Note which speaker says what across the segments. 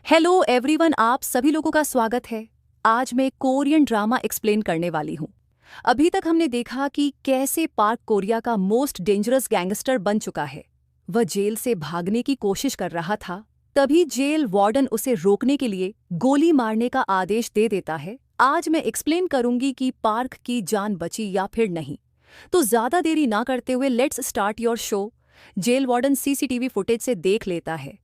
Speaker 1: Hello everyone, आप सभी लोगों का स्वागत है। आज मैं कोरियन ड्रामा एक्सप्लेन करने वाली हूँ। अभी तक हमने देखा कि कैसे पार्क कोरिया का मोस्ट डेंजरस गैंगस्टर बन चुका है। वह जेल से भागने की कोशिश कर रहा था, तभी जेल वार्डन उसे रोकने के लिए गोली मारने का आदेश दे देता है। आज मैं एक्सप्लेन करूंगी कि पार्क की जान बची या फिर नहीं। तो ज्यादा देरी ना करते हुए let's start your show. Jail warden CCTV footage से देख लेता है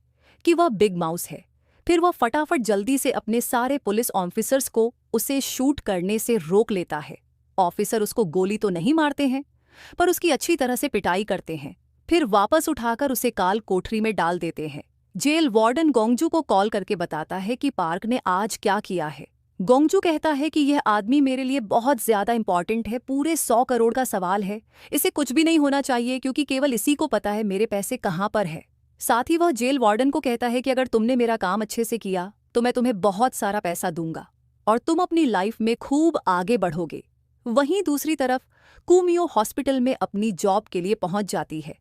Speaker 1: कि वह बिग माउस है। फिर वह फटाफट जल्दी से अपने सारे पुलिस ऑफिसर्स को उसे शूट करने से रोक लेता है। ऑफिसर उसको गोली तो नहीं मारते हैं, पर उसकी अच्छी तरह से पिटाई करते हैं। फिर वापस उठाकर उसे काल कोठरी में डाल देते हैं। जेल वार्डन गोंगजू को कॉल करके बताता है कि पार्क ने आज क्या किया है। गोंगजू कहता है कि यह आदमी मेरे लिए बहुत ज्यादा इंपॉर्टेंट है, पूरे 100 करोड़ का सवाल है। इसे कुछ भी नहीं होना चाहिए क्योंकि केवल इसी को पता है मेरे पैसे कहाँ पर है। साथ ही वह जेल वार्डन को कहता है कि अगर तुमने मेरा काम अच्छे से किया तो मैं तुम्हें बहुत सारा पैसा दूंगा और तुम अपनी लाइफ में खूब आगे बढ़ोगे। वहीं दूसरी तरफ कुमियो हॉस्पिटल में अपनी जॉब के लिए पहुंच जाती है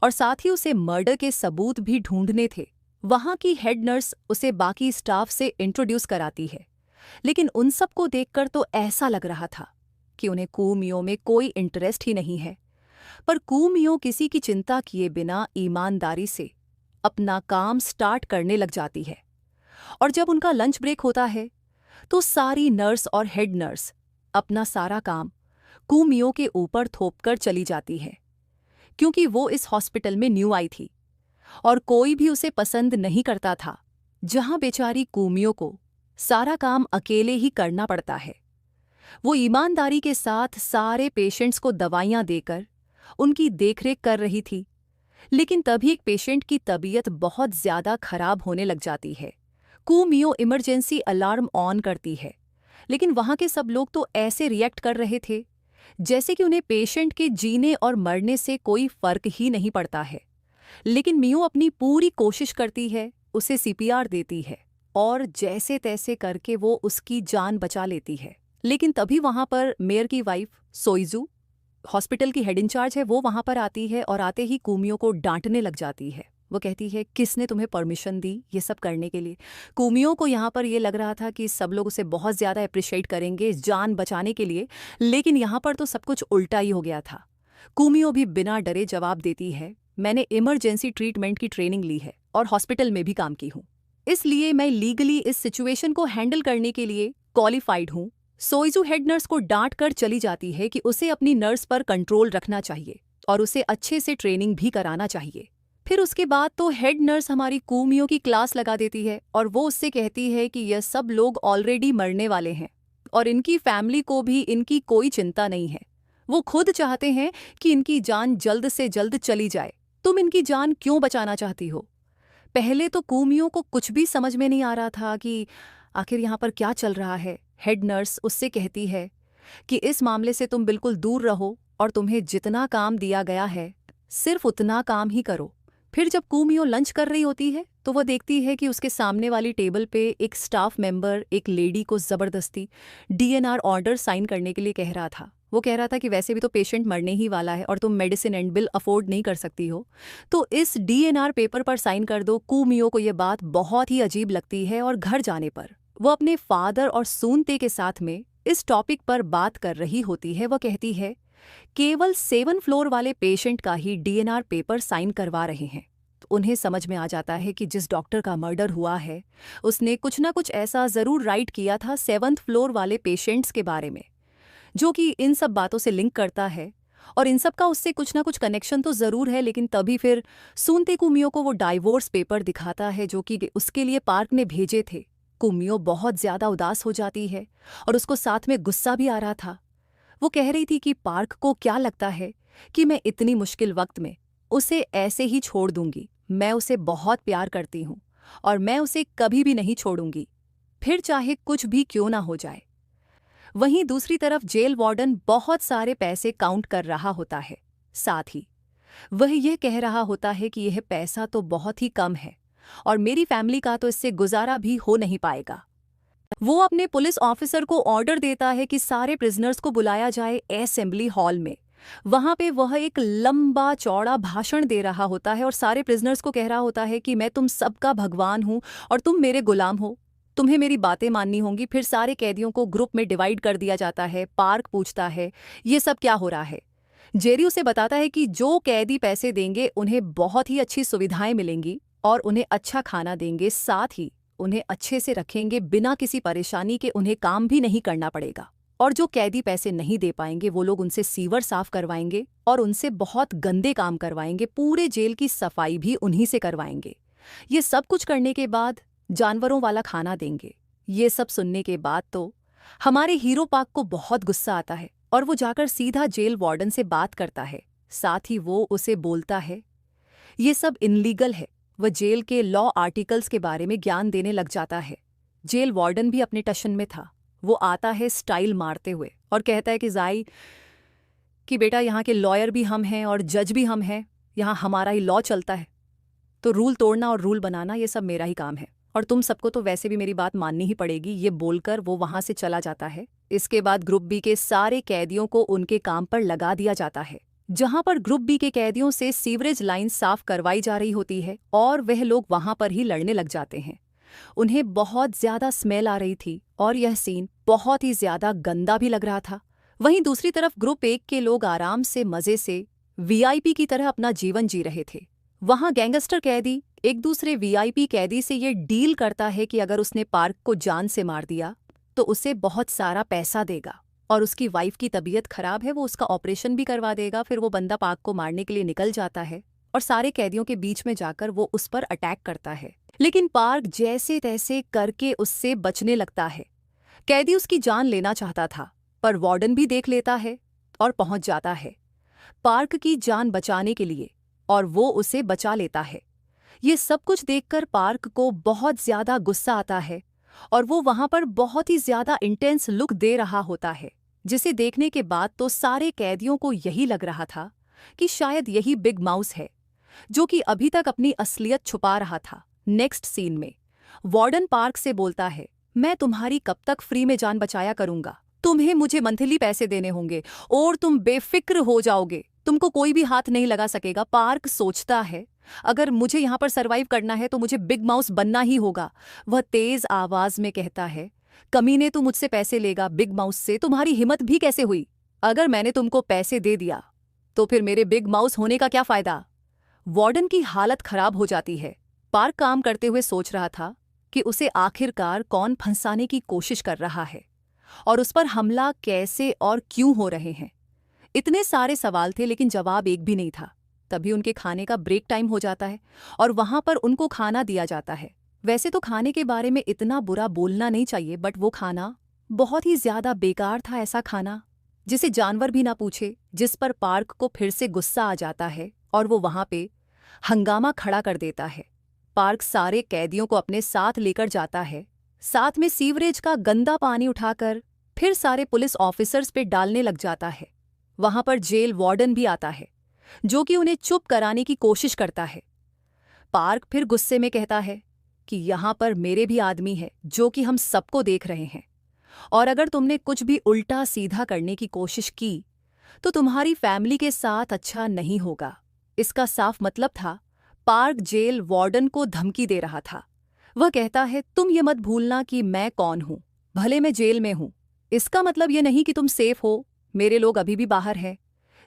Speaker 1: और साथ ही उसे मर्डर के सबूत भी ढूंढने थे। वहां की हेड नर्स उसे बाकी स्टाफ से इंट्रोड्यूस कराती है, लेकिन उन सबको देखकर तो ऐसा लग रहा था कि उन्हें कुमियो में कोई इंटरेस्ट ही नहीं है। पर कुमियो किसी की चिंता किए बिना ईमानदारी से अपना काम स्टार्ट करने लग जाती है। और जब उनका लंच ब्रेक होता है तो सारी नर्स और हेड नर्स अपना सारा काम कुमियो के ऊपर थोपकर चली जाती है, क्योंकि वो इस हॉस्पिटल में न्यू आई थी और कोई भी उसे पसंद नहीं करता था। जहां बेचारी कुमियो को सारा काम अकेले ही करना पड़ता है। वो ईमानदारी के साथ सारे पेशेंट्स को दवाइयां देकर उनकी देखरेख कर रही थी, लेकिन तभी एक पेशेंट की तबीयत बहुत ज्यादा खराब होने लग जाती है। कुमियो इमरजेंसी अलार्म ऑन करती है, लेकिन वहां के सब लोग तो ऐसे रिएक्ट कर रहे थे जैसे कि उन्हें पेशेंट के जीने और मरने से कोई फर्क ही नहीं पड़ता है। लेकिन मियो अपनी पूरी कोशिश करती है, उसे सीपीआर देती है और जैसे तैसे करके वो उसकी जान बचा लेती है। लेकिन तभी वहां पर मेयर की वाइफ सोइजू, हॉस्पिटल की हेड इंचार्ज है, वो वहां पर आती है और आते ही कुमियो को डांटने लग जाती है। वो कहती है, किसने तुम्हें परमिशन दी ये सब करने के लिए? कुमियो को यहाँ पर ये लग रहा था कि सब लोग उसे बहुत ज़्यादा अप्रिशिएट करेंगे जान बचाने के लिए, लेकिन यहाँ पर तो सब कुछ उल्टा ही हो गया था। कुमियो भी बिना डरे जवाब देती है, मैंने इमरजेंसी ट्रीटमेंट की ट्रेनिंग ली है और हॉस्पिटल में भी काम की हूँ, इसलिए मैं लीगली इस सिचुएशन को हैंडल करने के लिए क्वालिफाइड हूँ। सोइजू हेड नर्स को डांट कर चली जाती है कि उसे अपनी नर्स पर कंट्रोल रखना चाहिए और उसे अच्छे से ट्रेनिंग भी कराना चाहिए। फिर उसके बाद तो हेड नर्स हमारी कुमियो की क्लास लगा देती है और वो उससे कहती है कि यह सब लोग ऑलरेडी मरने वाले हैं और इनकी फैमिली को भी इनकी कोई चिंता नहीं है। वो खुद चाहते हैं कि इनकी जान जल्द से जल्द चली जाए। तुम इनकी जान क्यों बचाना चाहती हो? पहले तो कुमियो को कुछ भी समझ में नहीं आ रहा था कि आखिर यहाँ पर क्या चल रहा है। हेड नर्स उससे कहती है कि इस मामले से तुम बिल्कुल दूर रहो और तुम्हें जितना काम दिया गया है सिर्फ उतना काम ही करो। फिर जब कुमियो लंच कर रही होती है तो वह देखती है कि उसके सामने वाली टेबल पे एक स्टाफ मेंबर एक लेडी को ज़बरदस्ती डीएनआर ऑर्डर साइन करने के लिए कह रहा था। वो कह रहा था कि वैसे भी तो पेशेंट मरने ही वाला है और तुम मेडिसिन एंड बिल अफोर्ड नहीं कर सकती हो, तो इस डीएनआर पेपर पर साइन कर दो। कुमियो को यह बात बहुत ही अजीब लगती है और घर जाने पर वो अपने फादर और सूनते के साथ में इस टॉपिक पर बात कर रही होती है। वह कहती है, केवल 7 फ्लोर वाले पेशेंट का ही डीएनआर पेपर साइन करवा रहे हैं। तो उन्हें समझ में आ जाता है कि जिस डॉक्टर का मर्डर हुआ है उसने कुछ ना कुछ ऐसा ज़रूर राइट किया था 7th फ्लोर वाले पेशेंट्स के बारे में, जो कि इन सब बातों से लिंक करता है और इन सब का उससे कुछ ना कुछ कनेक्शन तो ज़रूर है। लेकिन तभी फिर सूनते कुमियो को वो डाइवोर्स पेपर दिखाता है जो कि उसके लिए पार्क ने भेजे थे। कुमियो बहुत ज़्यादा उदास हो जाती है और उसको साथ में गुस्सा भी आ रहा था। वो कह रही थी कि पार्क को क्या लगता है कि मैं इतनी मुश्किल वक्त में उसे ऐसे ही छोड़ दूंगी। मैं उसे बहुत प्यार करती हूँ और मैं उसे कभी भी नहीं छोड़ूंगी, फिर चाहे कुछ भी क्यों ना हो जाए। वहीं दूसरी तरफ जेल वार्डन बहुत सारे पैसे काउंट कर रहा होता है। साथ ही वह यह कह रहा होता है कि यह पैसा तो बहुत ही कम है और मेरी फैमिली का तो इससे गुजारा भी हो नहीं पाएगा। वो अपने पुलिस ऑफिसर को ऑर्डर देता है कि सारे प्रिजनर्स को बुलाया जाए असेंबली हॉल में वहां पे वह एक लंबा चौड़ा भाषण दे रहा होता है और सारे प्रिजनर्स को कह रहा होता है कि मैं तुम सबका भगवान हूं और तुम मेरे गुलाम हो, तुम्हें मेरी बातें माननी होंगी। फिर सारे कैदियों को ग्रुप में डिवाइड कर दिया जाता है। पार्क पूछता है ये सब क्या हो रहा है। जेरी उसे बताता है कि जो कैदी पैसे देंगे उन्हें बहुत ही अच्छी सुविधाएं मिलेंगी और उन्हें अच्छा खाना देंगे, साथ ही उन्हें अच्छे से रखेंगे, बिना किसी परेशानी के उन्हें काम भी नहीं करना पड़ेगा। और जो कैदी पैसे नहीं दे पाएंगे वो लोग उनसे सीवर साफ करवाएंगे और उनसे बहुत गंदे काम करवाएंगे, पूरे जेल की सफाई भी उन्हीं से करवाएंगे। ये सब कुछ करने के बाद जानवरों वाला खाना देंगे। ये सब सुनने के बाद तो हमारे हीरो पार्क को बहुत गुस्सा आता है और वो जाकर सीधा जेल वार्डन से बात करता है। साथ ही वो उसे बोलता है ये सब इनलीगल है। वह जेल के लॉ आर्टिकल्स के बारे में ज्ञान देने लग जाता है। जेल वार्डन भी अपने टशन में था। वो आता है स्टाइल मारते हुए और कहता है कि जाई कि बेटा यहाँ के लॉयर भी हम हैं और जज भी हम हैं, यहाँ हमारा ही लॉ चलता है, तो रूल तोड़ना और रूल बनाना ये सब मेरा ही काम है और तुम सबको तो वैसे भी मेरी बात माननी ही पड़ेगी। ये बोलकर वो वहां से चला जाता है। इसके बाद ग्रुप बी के सारे कैदियों को उनके काम पर लगा दिया जाता है। जहां पर ग्रुप बी के कैदियों से सीवरेज लाइन साफ करवाई जा रही होती है और वह लोग वहां पर ही लड़ने लग जाते हैं। उन्हें बहुत ज्यादा स्मेल आ रही थी और यह सीन बहुत ही ज्यादा गंदा भी लग रहा था। वहीं दूसरी तरफ ग्रुप 1 के लोग आराम से मजे से वीआईपी की तरह अपना जीवन जी रहे थे। वहां गैंगस्टर कैदी एक दूसरे वीआईपी कैदी से ये डील करता है कि अगर उसने पार्क को जान से मार दिया तो उसे बहुत सारा पैसा देगा और उसकी वाइफ की तबीयत खराब है, वो उसका ऑपरेशन भी करवा देगा। फिर वो बंदा पार्क को मारने के लिए निकल जाता है और सारे कैदियों के बीच में जाकर वो उस पर अटैक करता है, लेकिन पार्क जैसे तैसे करके उससे बचने लगता है। कैदी उसकी जान लेना चाहता था पर वार्डन भी देख लेता है और पहुंच जाता है पार्क की जान बचाने के लिए और वो उसे बचा लेता है। ये सब कुछ देखकर पार्क को बहुत ज्यादा गुस्सा आता है और वो वहां पर बहुत ही ज्यादा इंटेंस लुक दे रहा होता है, जिसे देखने के बाद तो सारे कैदियों को यही लग रहा था कि शायद यही बिग माउस है जो कि अभी तक अपनी असलियत छुपा रहा था। नेक्स्ट सीन में वार्डन पार्क से बोलता है मैं तुम्हारी कब तक फ्री में जान बचाया करूंगा, तुम्हें मुझे मंथली पैसे देने होंगे और तुम बेफिक्र हो जाओगे, तुमको कोई भी हाथ नहीं लगा सकेगा। पार्क सोचता है अगर मुझे यहाँ पर सरवाइव करना है तो मुझे बिग माउस बनना ही होगा। वह तेज आवाज में कहता है कमीने तू मुझसे पैसे लेगा बिग माउस से, तुम्हारी हिम्मत भी कैसे हुई? अगर मैंने तुमको पैसे दे दिया तो फिर मेरे बिग माउस होने का क्या फायदा? वार्डन की हालत खराब हो जाती है। पार्क काम करते हुए सोच रहा था कि उसे आखिरकार कौन फंसाने की कोशिश कर रहा है और उस पर हमला कैसे और क्यों हो रहे हैं। इतने सारे सवाल थे लेकिन जवाब एक भी नहीं था। तभी उनके खाने का ब्रेक टाइम हो जाता है और वहां पर उनको खाना दिया जाता है। वैसे तो खाने के बारे में इतना बुरा बोलना नहीं चाहिए, बट वो खाना बहुत ही ज्यादा बेकार था। ऐसा खाना जिसे जानवर भी ना पूछे, जिस पर पार्क को फिर से गुस्सा आ जाता है और वो वहां पे हंगामा खड़ा कर देता है। पार्क सारे कैदियों को अपने साथ लेकर जाता है, साथ में सीवरेज का गंदा पानी उठाकर फिर सारे पुलिस ऑफिसर्स पे डालने लग जाता है। वहां पर जेल वार्डन भी आता है जो कि उन्हें चुप कराने की कोशिश करता है। पार्क फिर गुस्से में कहता है कि यहां पर मेरे भी आदमी है जो कि हम सबको देख रहे हैं और अगर तुमने कुछ भी उल्टा सीधा करने की कोशिश की तो तुम्हारी फैमिली के साथ अच्छा नहीं होगा। इसका साफ मतलब था पार्क जेल वार्डन को धमकी दे रहा था। वह कहता है तुम ये मत भूलना कि मैं कौन हूं, भले मैं जेल में हूं, इसका मतलब ये नहीं कि तुम सेफ हो, मेरे लोग अभी भी बाहर हैं।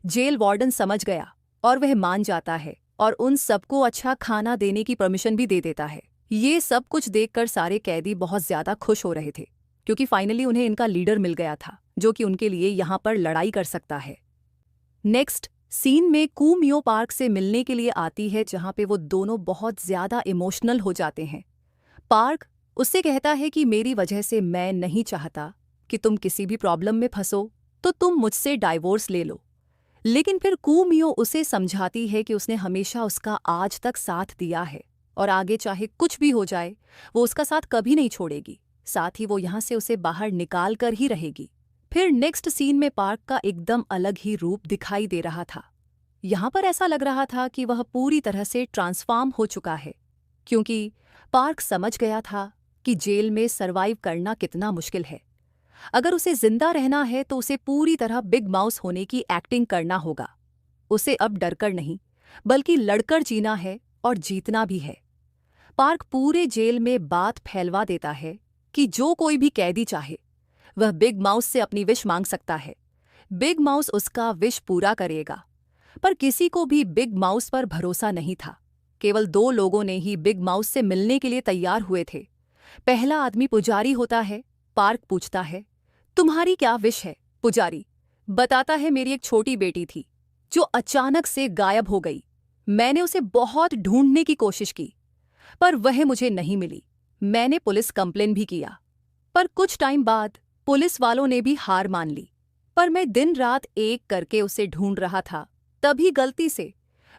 Speaker 1: जेल वार्डन समझ गया और वह मान जाता है और उन सबको अच्छा खाना देने की परमिशन भी दे देता है। ये सब कुछ देखकर सारे कैदी बहुत ज्यादा खुश हो रहे थे क्योंकि फाइनली उन्हें इनका लीडर मिल गया था जो कि उनके लिए यहाँ पर लड़ाई कर सकता है। नेक्स्ट सीन में कू मियो पार्क से मिलने के लिए आती है जहाँ पे वो दोनों बहुत ज्यादा इमोशनल हो जाते हैं। पार्क उससे कहता है कि मेरी वजह से मैं नहीं चाहता कि तुम किसी भी प्रॉब्लम में फंसो, तो तुम मुझसे डाइवोर्स ले लो। लेकिन फिर कू मियो उसे समझाती है कि उसने हमेशा उसका आज तक साथ दिया है और आगे चाहे कुछ भी हो जाए वो उसका साथ कभी नहीं छोड़ेगी, साथ ही वो यहाँ से उसे बाहर निकाल कर ही रहेगी। फिर नेक्स्ट सीन में पार्क का एकदम अलग ही रूप दिखाई दे रहा था। यहाँ पर ऐसा लग रहा था कि वह पूरी तरह से ट्रांसफॉर्म हो चुका है क्योंकि पार्क समझ गया था कि जेल में सरवाइव करना कितना मुश्किल है। अगर उसे जिंदा रहना है तो उसे पूरी तरह बिग माउस होने की एक्टिंग करना होगा। उसे अब डरकर नहीं, बल्कि लड़कर जीना है और जीतना भी है। पार्क पूरे जेल में बात फैलवा देता है कि जो कोई भी कैदी चाहे वह बिग माउस से अपनी विश मांग सकता है। बिग माउस उसका विश पूरा करेगा। पर किसी को भी बिग माउस पर भरोसा नहीं था। केवल 2 लोगों ने ही बिग माउस से मिलने के लिए तैयार हुए थे। पहला आदमी पुजारी होता है। पार्क पूछता है, तुम्हारी क्या विश है? पुजारी बताता है, मेरी एक छोटी बेटी थी जो अचानक से गायब हो गई। मैंने उसे बहुत ढूंढने की कोशिश की, पर वह मुझे नहीं मिली। मैंने पुलिस कंप्लेन भी किया, पर कुछ टाइम बाद पुलिस वालों ने भी हार मान ली। पर मैं दिन रात एक करके उसे ढूंढ रहा था, तभी गलती से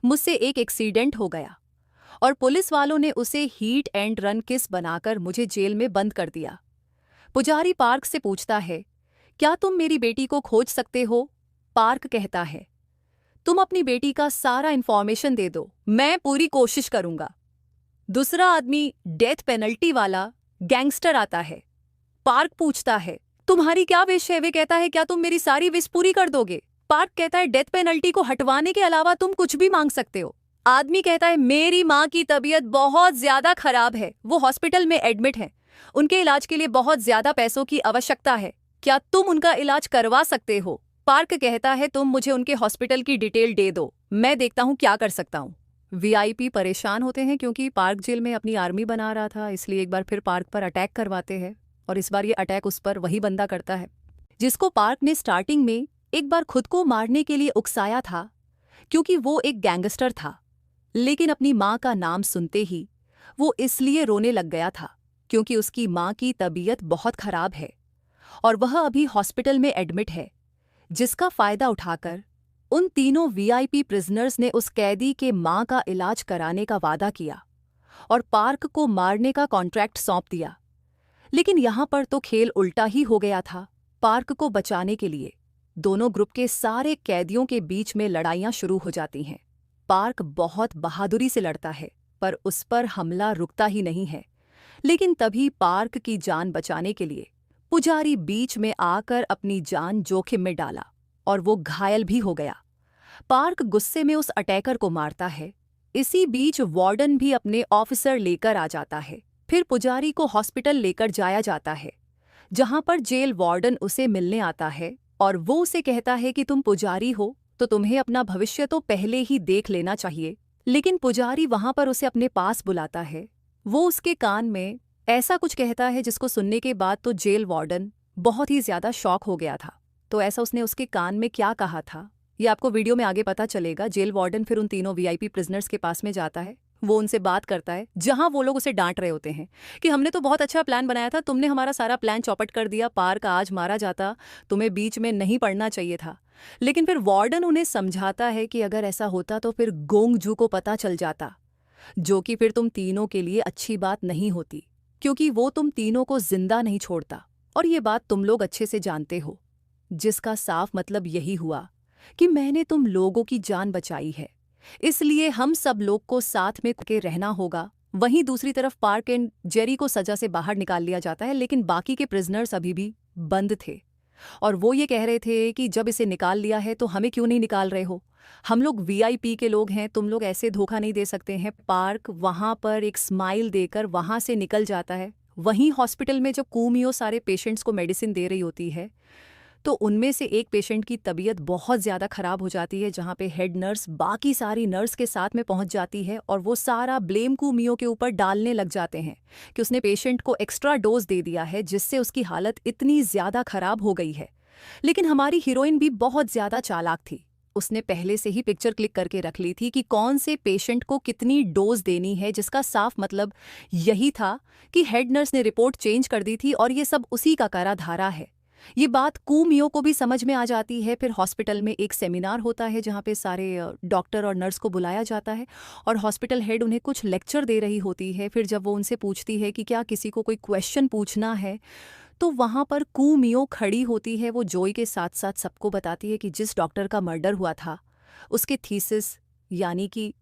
Speaker 1: मुझसे एक एक्सीडेंट हो गया और पुलिस वालों ने उसे हीट एंड रन केस बनाकर मुझे जेल में बंद कर दिया। पुजारी पार्क से पूछता है, क्या तुम मेरी बेटी को खोज सकते हो? पार्क कहता है, तुम अपनी बेटी का सारा इंफॉर्मेशन दे दो, मैं पूरी कोशिश करूंगा। दूसरा आदमी डेथ पेनल्टी वाला गैंगस्टर आता है। पार्क पूछता है, तुम्हारी क्या विश है? वे कहता है, क्या तुम मेरी सारी विश पूरी कर दोगे? पार्क कहता है, डेथ पेनल्टी को हटवाने के अलावा तुम कुछ भी मांग सकते हो। आदमी कहता है, मेरी माँ की तबीयत बहुत ज्यादा खराब है, वो हॉस्पिटल में एडमिट है, उनके इलाज के लिए बहुत ज्यादा पैसों की आवश्यकता है, क्या तुम उनका इलाज करवा सकते हो? पार्क कहता है, तुम मुझे उनके हॉस्पिटल की डिटेल दे दो, मैं देखता हूँ क्या कर सकता हूँ। वीआईपी परेशान होते हैं क्योंकि पार्क जेल में अपनी आर्मी बना रहा था, इसलिए एक बार फिर पार्क पर अटैक करवाते हैं और इस बार ये अटैक उस पर वही बंदा करता है जिसको पार्क ने स्टार्टिंग में एक बार खुद को मारने के लिए उकसाया था, क्योंकि वो एक गैंगस्टर था। लेकिन अपनी माँ का नाम सुनते ही वो इसलिए रोने लग गया था क्योंकि उसकी माँ की तबीयत बहुत खराब है और वह अभी हॉस्पिटल में एडमिट है, जिसका फायदा उठाकर उन तीनों वीआईपी प्रिजनर्स ने उस कैदी के माँ का इलाज कराने का वादा किया और पार्क को मारने का कॉन्ट्रैक्ट सौंप दिया। लेकिन यहां पर तो खेल उल्टा ही हो गया था। पार्क को बचाने के लिए दोनों ग्रुप के सारे कैदियों के बीच में लड़ाइयां शुरू हो जाती हैं। पार्क बहुत बहादुरी से लड़ता है, पर उस पर हमला रुकता ही नहीं है। लेकिन तभी पार्क की जान बचाने के लिए पुजारी बीच में आकर अपनी जान जोखिम में डाला और वो घायल भी हो गया। पार्क गुस्से में उस अटैकर को मारता है। इसी बीच वार्डन भी अपने ऑफिसर लेकर आ जाता है। फिर पुजारी को हॉस्पिटल लेकर जाया जाता है, जहां पर जेल वार्डन उसे मिलने आता है और वो उसे कहता है कि तुम पुजारी हो तो तुम्हें अपना भविष्य तो पहले ही देख लेना चाहिए। लेकिन पुजारी वहां पर उसे अपने पास बुलाता है। वो उसके कान में ऐसा कुछ कहता है जिसको सुनने के बाद तो जेल वार्डन बहुत ही ज्यादा शॉक हो गया था। तो ऐसा उसने उसके कान में क्या कहा था, ये आपको वीडियो में आगे पता चलेगा। जेल वार्डन फिर उन तीनों वीआईपी प्रिजनर्स के पास में जाता है, वो उनसे बात करता है, जहां वो लोग उसे डांट रहे होते हैं कि हमने तो बहुत अच्छा प्लान बनाया था, तुमने हमारा सारा प्लान चौपट कर दिया। पार्क आज मारा जाता, तुम्हें बीच में नहीं पड़ना चाहिए था। लेकिन फिर वार्डन उन्हें समझाता है कि अगर ऐसा होता तो फिर गोंगजू को पता चल जाता, जो कि फिर तुम तीनों के लिए अच्छी बात नहीं होती, क्योंकि वो तुम तीनों को जिंदा नहीं छोड़ता और ये बात तुम लोग अच्छे से जानते हो। जिसका साफ मतलब यही हुआ कि मैंने तुम लोगों की जान बचाई है, इसलिए हम सब लोग को साथ में के रहना होगा। वहीं दूसरी तरफ पार्क एंड जेरी को सजा से बाहर निकाल लिया जाता है, लेकिन बाकी के प्रिजनर्स अभी भी बंद थे और वो ये कह रहे थे कि जब इसे निकाल लिया है तो हमें क्यों नहीं निकाल रहे हो, हम लोग वीआईपी के लोग हैं, तुम लोग ऐसे धोखा नहीं दे सकते हैं। पार्क वहां पर एक स्माइल देकर वहां से निकल जाता है। वहीं हॉस्पिटल में जब कूमियो सारे पेशेंट्स को मेडिसिन दे रही होती है तो उनमें से एक पेशेंट की तबीयत बहुत ज़्यादा ख़राब हो जाती है, जहाँ पे हेड नर्स बाकी सारी नर्स के साथ में पहुँच जाती है और वो सारा ब्लेम कूमियो के ऊपर डालने लग जाते हैं कि उसने पेशेंट को एक्स्ट्रा डोज दे दिया है, जिससे उसकी हालत इतनी ज़्यादा ख़राब हो गई है। लेकिन हमारी हीरोइन भी बहुत ज़्यादा चालाक थी, उसने पहले से ही पिक्चर क्लिक करके रख ली थी कि कौन से पेशेंट को कितनी डोज देनी है, जिसका साफ मतलब यही था कि हेड नर्स ने रिपोर्ट चेंज कर दी थी और ये सब उसी का करा धारा है। ये बात कूमियो को भी समझ में आ जाती है। फिर हॉस्पिटल में एक सेमिनार होता है जहाँ पे सारे डॉक्टर और नर्स को बुलाया जाता है और हॉस्पिटल हेड उन्हें कुछ लेक्चर दे रही होती है। फिर जब वो उनसे पूछती है कि क्या किसी को कोई क्वेश्चन पूछना है, तो वहाँ पर कूमियो खड़ी होती है। वो जोई के साथ साथ सबको बताती है कि जिस डॉक्टर का मर्डर हुआ था उसके थीसिस यानी कि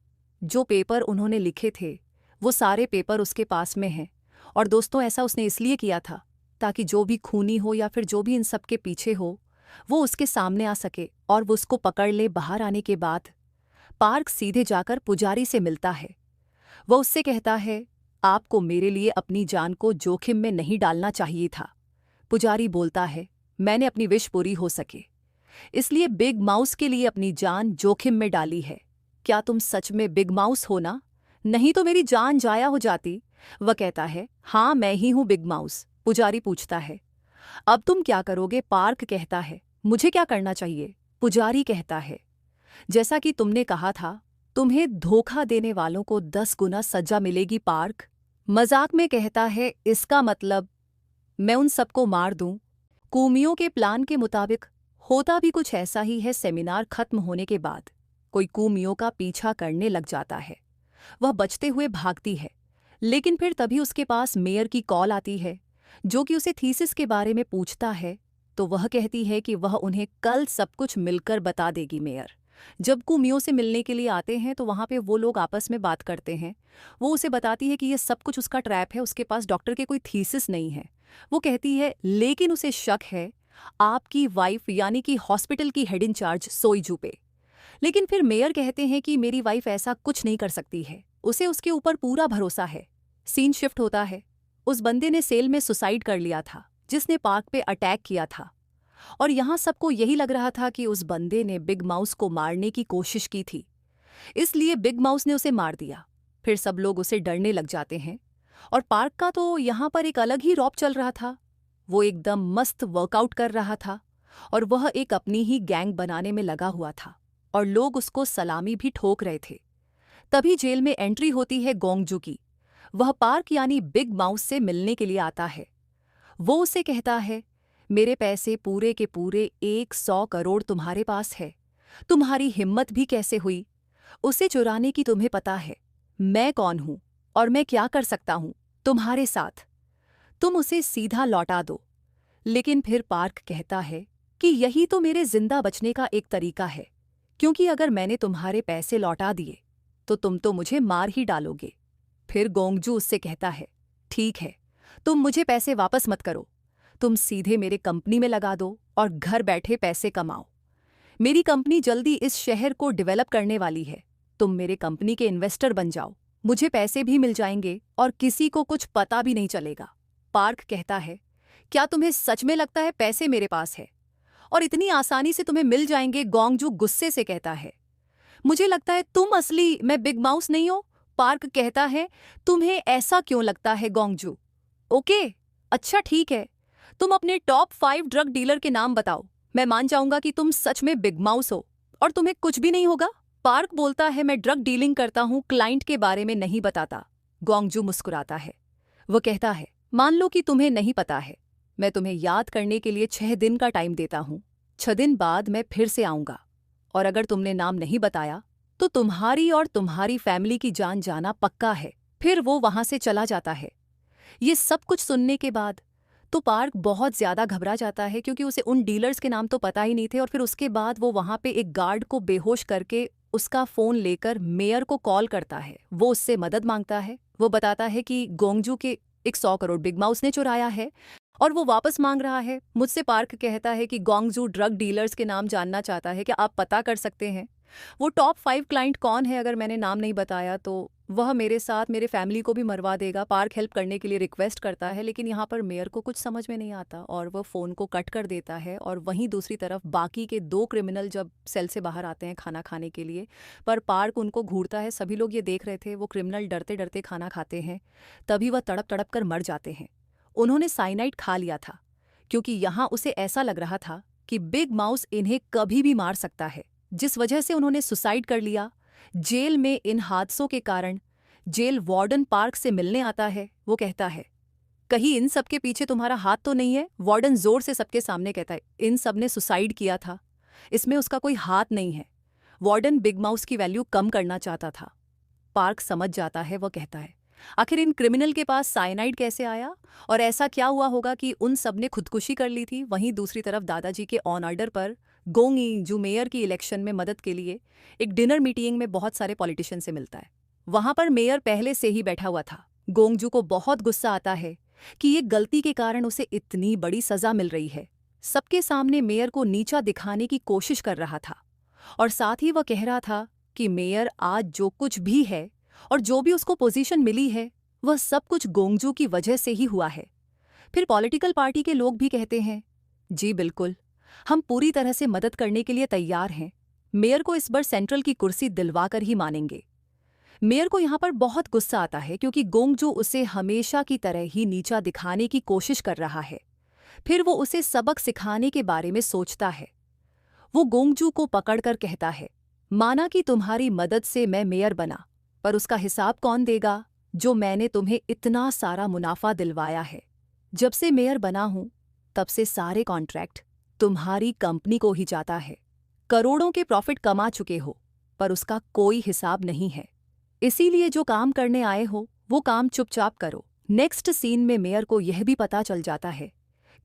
Speaker 1: जो पेपर उन्होंने लिखे थे वो सारे पेपर उसके पास में हैं। और दोस्तों, ऐसा उसने इसलिए किया था ताकि जो भी खूनी हो या फिर जो भी इन सब के पीछे हो वो उसके सामने आ सके और वो उसको पकड़ ले। बाहर आने के बाद पार्क सीधे जाकर पुजारी से मिलता है। वह उससे कहता है, आपको मेरे लिए अपनी जान को जोखिम में नहीं डालना चाहिए था। पुजारी बोलता है, मैंने अपनी विश पूरी हो सके इसलिए बिग माउस के लिए अपनी जान जोखिम में डाली है। क्या तुम सच में बिग माउस हो ना? नहीं तो मेरी जान जाया हो जाती। वह कहता है, हाँ मैं ही हूं बिग माउस। पुजारी पूछता है, अब तुम क्या करोगे? पार्क कहता है, मुझे क्या करना चाहिए? पुजारी कहता है, जैसा कि तुमने कहा था, तुम्हें धोखा देने वालों को 10 गुना सजा मिलेगी। पार्क मजाक में कहता है, इसका मतलब मैं उन सबको मार दूं? कूमियों के प्लान के मुताबिक होता भी कुछ ऐसा ही है। सेमिनार खत्म होने के बाद कोई कूमियों का पीछा करने लग जाता है। वह बचते हुए भागती है, लेकिन फिर तभी उसके पास मेयर की कॉल आती है जो कि उसे थीसिस के बारे में पूछता है। तो वह कहती है कि वह उन्हें कल सब कुछ मिलकर बता देगी। मेयर जब कूमियों से मिलने के लिए आते हैं तो वहाँ पे वो लोग आपस में बात करते हैं। वो उसे बताती है कि ये सब कुछ उसका ट्रैप है, उसके पास डॉक्टर के कोई थीसिस नहीं है। वो कहती है, लेकिन उसे शक है आपकी वाइफ यानी कि हॉस्पिटल की हेड इंचार्ज सोईजू पे। लेकिन फिर मेयर कहते हैं कि मेरी वाइफ ऐसा कुछ नहीं कर सकती है, उसे उसके ऊपर पूरा भरोसा है। सीन शिफ्ट होता है। उस बंदे ने सेल में सुसाइड कर लिया था जिसने पार्क पे अटैक किया था, और यहाँ सबको यही लग रहा था कि उस बंदे ने बिग माउस को मारने की कोशिश की थी, इसलिए बिग माउस ने उसे मार दिया। फिर सब लोग उसे डरने लग जाते हैं और पार्क का तो यहाँ पर एक अलग ही रौब चल रहा था। वो एकदम मस्त वर्कआउट कर रहा था और वह एक अपनी ही गैंग बनाने में लगा हुआ था और लोग उसको सलामी भी ठोक रहे थे। तभी जेल में एंट्री होती है गोंगजू की। वह पार्क यानी बिग माउस से मिलने के लिए आता है। वो उसे कहता है, मेरे पैसे पूरे के पूरे 100 करोड़ तुम्हारे पास है। तुम्हारी हिम्मत भी कैसे हुई उसे चुराने की? तुम्हें पता है मैं कौन हूं और मैं क्या कर सकता हूं तुम्हारे साथ? तुम उसे सीधा लौटा दो। लेकिन फिर पार्क कहता है कि यही तो मेरे जिंदा बचने का एक तरीका है, क्योंकि अगर मैंने तुम्हारे पैसे लौटा दिए तो तुम तो मुझे मार ही डालोगे। फिर गोंगजू उससे कहता है, ठीक है, तुम मुझे पैसे वापस मत करो, तुम सीधे मेरे कंपनी में लगा दो और घर बैठे पैसे कमाओ। मेरी कंपनी जल्दी इस शहर को डेवलप करने वाली है, तुम मेरे कंपनी के इन्वेस्टर बन जाओ, मुझे पैसे भी मिल जाएंगे और किसी को कुछ पता भी नहीं चलेगा। पार्क कहता है, क्या तुम्हें सच में लगता है पैसे मेरे पास है और इतनी आसानी से तुम्हें मिल जाएंगे? गोंगजू गुस्से से कहता है, मुझे लगता है तुम असली मैं बिग माउस नहीं हो। पार्क कहता है, तुम्हें ऐसा क्यों लगता है गोंगजू? ओके, अच्छा ठीक है, तुम अपने टॉप 5 ड्रग डीलर के नाम बताओ, मैं मान जाऊंगा कि तुम सच में बिग माउस हो और तुम्हें कुछ भी नहीं होगा। पार्क बोलता है, मैं ड्रग डीलिंग करता हूं, क्लाइंट के बारे में नहीं बताता। गोंगजू मुस्कुराता है। वो कहता है, मान लो कि तुम्हें नहीं पता है, मैं तुम्हें याद करने के लिए 6 दिन का टाइम देता हूं। 6 दिन बाद मैं फिर से आऊंगा और अगर तुमने नाम नहीं बताया तो तुम्हारी और तुम्हारी फैमिली की जान जाना पक्का है। फिर वो वहां से चला जाता है। ये सब कुछ सुनने के बाद तो पार्क बहुत ज्यादा घबरा जाता है, क्योंकि उसे उन डीलर्स के नाम तो पता ही नहीं थे। और फिर उसके बाद वो वहां पे एक गार्ड को बेहोश करके उसका फोन लेकर मेयर को कॉल करता है। वो उससे मदद मांगता है। वो बताता है कि गोंगजू के 100 करोड़ बिग माउस ने चुराया है और वो वापस मांग रहा है। मुझसे पार्क कहता है कि गोंगजू ड्रग डीलर्स के नाम जानना चाहता है, क्या आप पता कर सकते हैं वो टॉप 5 क्लाइंट कौन है? अगर मैंने नाम नहीं बताया तो वह मेरे साथ मेरे फैमिली को भी मरवा देगा। पार्क हेल्प करने के लिए रिक्वेस्ट करता है, लेकिन यहाँ पर मेयर को कुछ समझ में नहीं आता और वह फ़ोन को कट कर देता है। और वहीं दूसरी तरफ बाकी के 2 क्रिमिनल जब सेल से बाहर आते हैं खाना खाने के लिए, पर पार्क उनको घूरता है। सभी लोग ये देख रहे थे, वो क्रिमिनल डरते डरते खाना खाते हैं, तभी वह तड़प तड़प कर मर जाते हैं। उन्होंने साइनाइड खा लिया था, क्योंकि यहाँ उसे ऐसा लग रहा था कि बिग माउस इन्हें कभी भी मार सकता है, जिस वजह से उन्होंने सुसाइड कर लिया। जेल में इन हादसों के कारण जेल वार्डन पार्क से मिलने आता है। वो कहता है, कहीं इन सब के पीछे तुम्हारा हाथ तो नहीं है? वार्डन जोर से सबके सामने कहता है, इन सब ने सुसाइड किया था, इसमें उसका कोई हाथ नहीं है। वार्डन बिग माउस की वैल्यू कम करना चाहता था। पार्क समझ जाता है। वह कहता है, आखिर इन क्रिमिनल के पास साइनाइड कैसे आया और ऐसा क्या हुआ होगा कि उन सब ने खुदकुशी कर ली थी? वहीं दूसरी तरफ दादाजी के ऑन ऑर्डर पर गोंगी जो मेयर की इलेक्शन में मदद के लिए एक डिनर मीटिंग में बहुत सारे पॉलिटिशियन से मिलता है। वहां पर मेयर पहले से ही बैठा हुआ था। गोंगजू को बहुत गुस्सा आता है कि ये गलती के कारण उसे इतनी बड़ी सजा मिल रही है। सबके सामने मेयर को नीचा दिखाने की कोशिश कर रहा था और साथ ही वह कह रहा था कि मेयर आज जो कुछ भी है और जो भी उसको पोजीशन मिली है वह सब कुछ गोंगजू की वजह से ही हुआ है। फिर पॉलिटिकल पार्टी के लोग भी कहते हैं, जी बिल्कुल, हम पूरी तरह से मदद करने के लिए तैयार हैं। मेयर को इस बार सेंट्रल की कुर्सी दिलवाकर ही मानेंगे। मेयर को यहाँ पर बहुत गुस्सा आता है क्योंकि गोंगजू उसे हमेशा की तरह ही नीचा दिखाने की कोशिश कर रहा है। फिर वो उसे सबक सिखाने के बारे में सोचता है। वो गोंगजू को पकड़कर कहता है, माना कि तुम्हारी मदद से मैं मेयर बना, पर उसका हिसाब कौन देगा जो मैंने तुम्हें इतना सारा मुनाफा दिलवाया है। जब से मेयर बना हूं तब से सारे कॉन्ट्रैक्ट तुम्हारी कंपनी को ही जाता है। करोड़ों के प्रॉफिट कमा चुके हो, पर उसका कोई हिसाब नहीं है। इसीलिए जो काम करने आए हो वो काम चुपचाप करो। नेक्स्ट सीन में मेयर को यह भी पता चल जाता है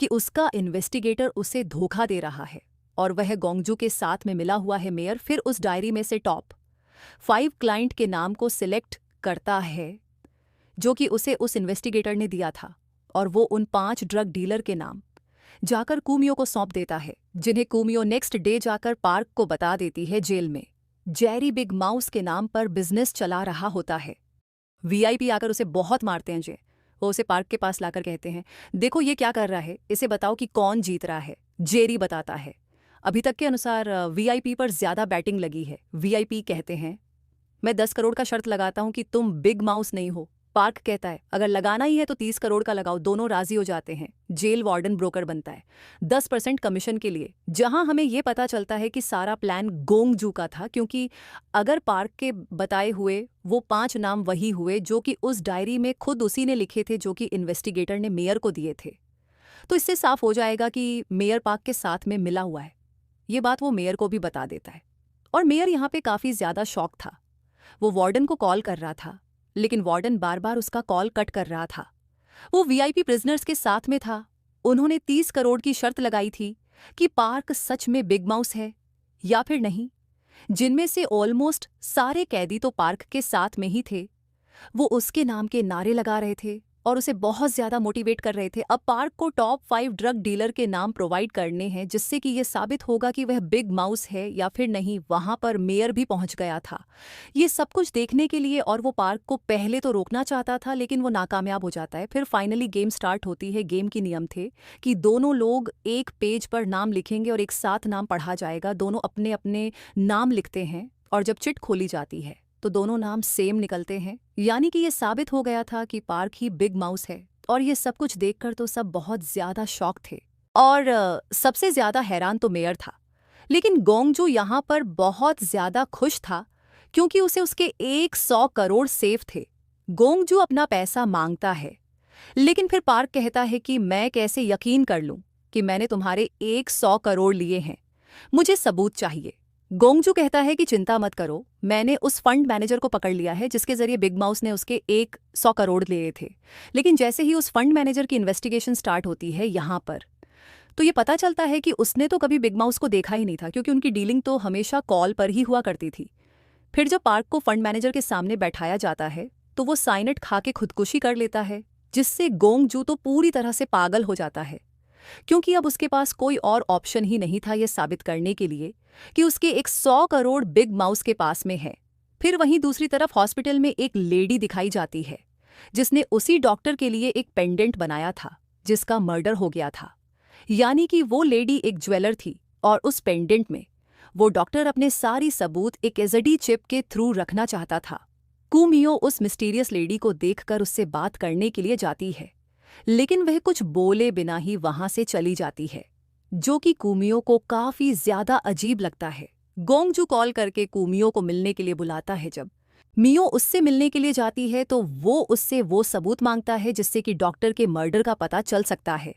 Speaker 1: कि उसका इन्वेस्टिगेटर उसे धोखा दे रहा है और वह गोंगजू के साथ में मिला हुआ है। मेयर फिर उस डायरी में से टॉप 5 क्लाइंट के नाम को सिलेक्ट करता है जो कि उसे उस इन्वेस्टिगेटर ने दिया था, और वो उन 5 ड्रग डीलर के नाम जाकर कुमियो को सौंप देता है, जिन्हें कुमियो नेक्स्ट डे जाकर पार्क को बता देती है। जेल में जेरी बिग माउस के नाम पर बिजनेस चला रहा होता है। वीआईपी आकर उसे बहुत मारते हैं। वो उसे पार्क के पास लाकर कहते हैं, देखो ये क्या कर रहा है, इसे बताओ कि कौन जीत रहा है। जेरी बताता है, अभी तक के अनुसार वीआईपी पर ज्यादा बैटिंग लगी है। वीआईपी कहते हैं, मैं 10 करोड़ का शर्त लगाता हूं कि तुम बिग माउस नहीं हो। पार्क कहता है, अगर लगाना ही है तो 30 करोड़ का लगाओ। दोनों राजी हो जाते हैं। जेल वार्डन ब्रोकर बनता है 10% कमीशन के लिए, जहां हमें यह पता चलता है कि सारा प्लान गोंगजू का था, क्योंकि अगर पार्क के बताए हुए वो 5 नाम वही हुए जो कि उस डायरी में खुद उसी ने लिखे थे, जो कि इन्वेस्टिगेटर ने मेयर को दिए थे। तो इससे साफ हो जाएगा कि मेयर पार्क के साथ में मिला हुआ है। ये बात वो मेयर को भी बता देता है और मेयर यहाँ पे काफी ज्यादा शॉक था। वो वार्डन को कॉल कर रहा था, लेकिन वार्डन बार बार उसका कॉल कट कर रहा था। वो वीआईपी प्रिजनर्स के साथ में था। उन्होंने 30 करोड़ की शर्त लगाई थी कि पार्क सच में बिग माउस है या फिर नहीं, जिनमें से ऑलमोस्ट सारे कैदी तो पार्क के साथ में ही थे। वो उसके नाम के नारे लगा रहे थे और उसे बहुत ज्यादा मोटिवेट कर रहे थे। अब पार्क को टॉप 5 ड्रग डीलर के नाम प्रोवाइड करने हैं, जिससे कि यह साबित होगा कि वह बिग माउस है या फिर नहीं। वहां पर मेयर भी पहुंच गया था ये सब कुछ देखने के लिए, और वो पार्क को पहले तो रोकना चाहता था, लेकिन वो नाकामयाब हो जाता है। फिर फाइनली गेम स्टार्ट होती है। गेम की नियम थे कि दोनों लोग एक पेज पर नाम लिखेंगे और एक साथ नाम पढ़ा जाएगा। दोनों अपने अपने नाम लिखते हैं और जब चिट खोली जाती है तो दोनों नाम सेम निकलते हैं, यानी कि ये साबित हो गया था कि पार्क ही बिग माउस है। और ये सब कुछ देखकर तो सब बहुत ज्यादा शॉक थे और सबसे ज्यादा हैरान तो मेयर था। लेकिन गोंगजू यहाँ पर बहुत ज्यादा खुश था क्योंकि उसे उसके 100 करोड़ सेफ थे। गोंगजू अपना पैसा मांगता है, लेकिन फिर पार्क कहता है कि मैं कैसे यकीन कर लूं कि मैंने तुम्हारे 100 करोड़ लिए हैं, मुझे सबूत चाहिए। गोंगजू कहता है कि चिंता मत करो, मैंने उस फंड मैनेजर को पकड़ लिया है जिसके जरिए बिग माउस ने उसके 100 करोड़ लिए थे। लेकिन जैसे ही उस फंड मैनेजर की इन्वेस्टिगेशन स्टार्ट होती है यहाँ पर, तो ये पता चलता है कि उसने तो कभी बिग माउस को देखा ही नहीं था, क्योंकि उनकी डीलिंग तो हमेशा कॉल पर ही हुआ करती थी। फिर जब पार्क को फंड मैनेजर के सामने बैठाया जाता है तो वो साइनेट खा के खुदकुशी कर लेता है, जिससे गोंगजू तो पूरी तरह से पागल हो जाता है, क्योंकि अब उसके पास कोई और ऑप्शन ही नहीं था यह साबित करने के लिए कि उसके 100 करोड़ बिग माउस के पास में है। फिर वहीं दूसरी तरफ हॉस्पिटल में एक लेडी दिखाई जाती है जिसने उसी डॉक्टर के लिए एक पेंडेंट बनाया था जिसका मर्डर हो गया था। यानी कि वो लेडी एक ज्वेलर थी और उस पेंडेंट में वो डॉक्टर अपने सारी सबूत एक एजडी चिप के थ्रू रखना चाहता था। कुमियो उस मिस्टीरियस लेडी को देखकर उससे बात करने के लिए जाती है, लेकिन वह कुछ बोले बिना ही वहां से चली जाती है, जो कि कुमियो को काफी ज्यादा अजीब लगता है। गोंगजू कॉल करके कुमियो को मिलने के लिए बुलाता है। जब मियो उससे मिलने के लिए जाती है तो वो उससे वो सबूत मांगता है जिससे कि डॉक्टर के मर्डर का पता चल सकता है,